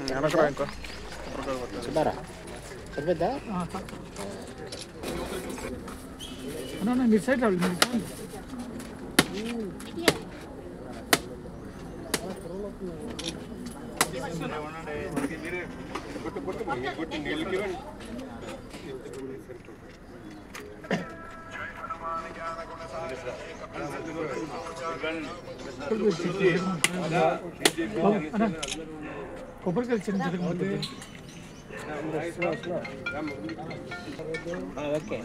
చెప్పారా సరిపోద్దా మీరు సైడ్ రావాలి కొబ్బరికాయలు చిన్న జరగబోతుంది ఓకే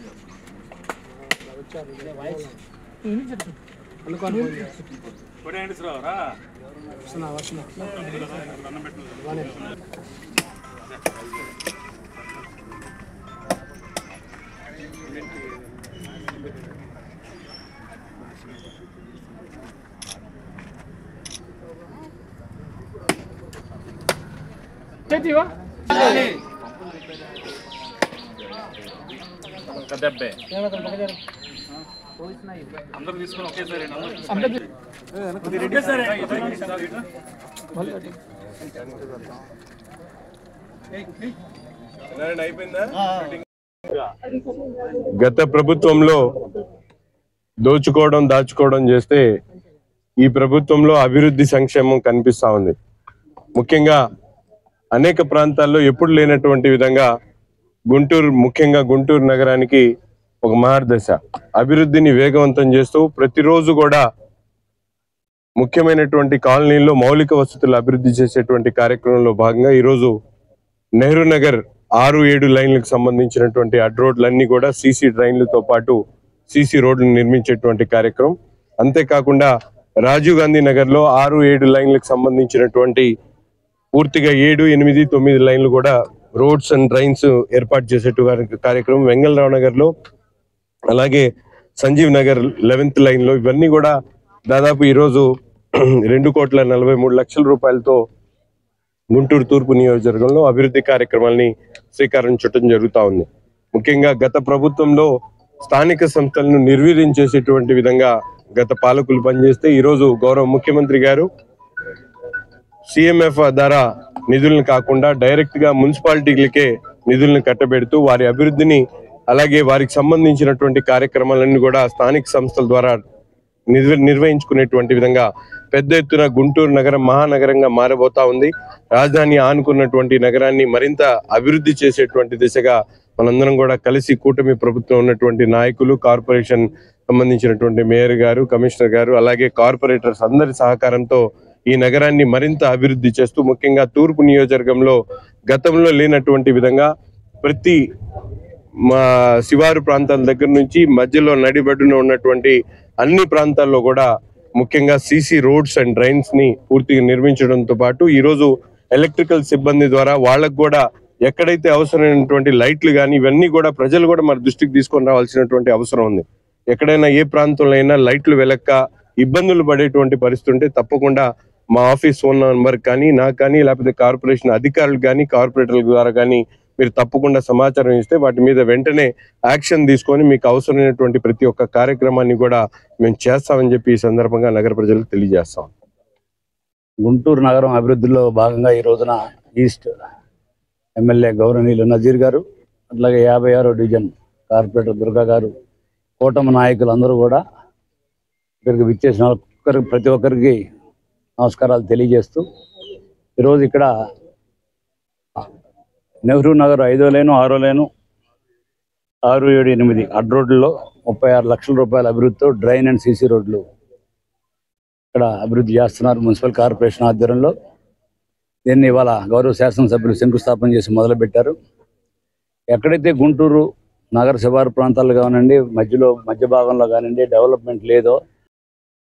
చేతివా డెబ్బై అందరూ తీసుకుని ఒకేసారి గత ప్రభుత్వంలో దోచుకోవడం దాచుకోవడం చేస్తే ఈ ప్రభుత్వంలో అభివృద్ధి సంక్షేమం కనిపిస్తా ఉంది. ముఖ్యంగా అనేక ప్రాంతాల్లో ఎప్పుడు లేనటువంటి విధంగా ముఖ్యంగా గుంటూరు నగరానికి ఒక మహర్దశ అభివృద్ధిని వేగవంతం చేస్తూ ప్రతిరోజు కూడా ముఖ్యమైనటువంటి కాలనీల్లో మౌలిక వసతులు అభివృద్ధి చేసేటువంటి కార్యక్రమంలో భాగంగా ఈరోజు నెహ్రూ నగర్ 6-7 లైన్లకు సంబంధించినటువంటి అడ్ రోడ్లన్నీ కూడా సీసీ డ్రైన్లతో పాటు సీసీ రోడ్లు నిర్మించేటువంటి కార్యక్రమం. అంతేకాకుండా రాజీవ్ గాంధీ నగర్లో 6-7 లైన్లకు సంబంధించినటువంటి పూర్తిగా 7, 8, 9 లైన్లు కూడా రోడ్స్ అండ్ డ్రైన్స్ ఏర్పాటు చేసేటువంటి కార్యక్రమం. వెంగళరావు నగర్లో అలాగే సంజీవ్ నగర్ 11th లైన్లో ఇవన్నీ కూడా దాదాపు ఈరోజు 2,43,00,000 రూపాయలతో గుంటూరు తూర్పు నియోజకవర్గంలో అభివృద్ధి కార్యక్రమాలని శ్రీకారం చుట్టడం జరుగుతూ ఉంది. ముఖ్యంగా గత ప్రభుత్వంలో స్థానిక సంస్థలను నిర్వీర్యం చేసేటువంటి విధంగా గత పాలకులు పనిచేస్తే ఈరోజు గౌరవ ముఖ్యమంత్రి గారు CMF ద్వారా నిధులను కాకుండా డైరెక్ట్ గా మున్సిపాలిటీలకే నిధులను కట్టబెడుతూ వారి అభివృద్ధిని అలాగే వారికి సంబంధించినటువంటి కార్యక్రమాలన్నీ కూడా స్థానిక సంస్థల ద్వారా నిర్వహించుకునేటువంటి విధంగా పెద్ద ఎత్తున గుంటూరు నగరం మహానగరంగా మారబోతా ఉంది. రాజధాని ఆనుకున్నటువంటి నగరాన్ని మరింత అభివృద్ధి చేసేటువంటి దిశగా మనందరం కూడా కలిసి కూటమి ప్రభుత్వం ఉన్నటువంటి నాయకులు, కార్పొరేషన్ సంబంధించినటువంటి మేయర్ గారు, కమిషనర్ గారు అలాగే కార్పొరేటర్స్ అందరి సహకారంతో ఈ నగరాన్ని మరింత అభివృద్ధి చేస్తూ ముఖ్యంగా తూర్పు నియోజకవర్గంలో గతంలో లేనటువంటి విధంగా ప్రతి శివారు ప్రాంతాల దగ్గర నుంచి మధ్యలో నడిబడ్డున ఉన్నటువంటి అన్ని ప్రాంతాల్లో కూడా ముఖ్యంగా సీసీ రోడ్స్ అండ్ డ్రైన్స్ ని పూర్తిగా నిర్మించడంతో పాటు ఈరోజు ఎలక్ట్రికల్ సిబ్బంది ద్వారా వాళ్ళకు కూడా ఎక్కడైతే అవసరమైనటువంటి లైట్లు కానీ ఇవన్నీ కూడా ప్రజలు కూడా మన దృష్టికి తీసుకొని రావాల్సినటువంటి అవసరం ఉంది. ఎక్కడైనా ఏ ప్రాంతంలో అయినా లైట్లు వెలక్క ఇబ్బందులు పడేటువంటి పరిస్థితి ఉంటే తప్పకుండా మా ఆఫీస్ ఫోన్ నంబర్ కానీ నాకు కానీ లేకపోతే కార్పొరేషన్ అధికారులు కానీ కార్పొరేటర్ల ద్వారా కానీ మీరు తప్పకుండా సమాచారం ఇస్తే వాటి మీద వెంటనే యాక్షన్ తీసుకొని మీకు అవసరమైనటువంటి ప్రతి ఒక్క కార్యక్రమాన్ని కూడా మేము చేస్తామని చెప్పి ఈ సందర్భంగా నగర ప్రజలకు తెలియజేస్తాం. గుంటూరు నగరం అభివృద్ధిలో భాగంగా ఈ రోజున ఈస్ట్ ఎమ్మెల్యే గౌరవనీయులు నజీర్ గారు అట్లాగే 56వ డివిజన్ కార్పొరేటర్ దుర్గా గారు కూటమి నాయకులు అందరూ కూడా ఇక్కడికి విచ్చేసిన ప్రతి ఒక్కరికి నమస్కారాలు తెలియజేస్తూ ఈరోజు ఇక్కడ నెహ్రూ నగర్ 5వ లైను 6వ లైను 6, 7, 8 అడ్ రోడ్లలో 36 లక్షల రూపాయల అభివృద్ధితో డ్రైన్ అండ్ సీసీ రోడ్లు ఇక్కడ అభివృద్ధి చేస్తున్నారు మున్సిపల్ కార్పొరేషన్ ఆధ్వర్యంలో. దీన్ని ఇవాళ గౌరవ శాసనసభ్యులు శంకుస్థాపన చేసి మొదలుపెట్టారు. ఎక్కడైతే గుంటూరు నగర శివారు ప్రాంతాలు కానివ్వండి మధ్య భాగంలో కానివ్వండి డెవలప్మెంట్ లేదో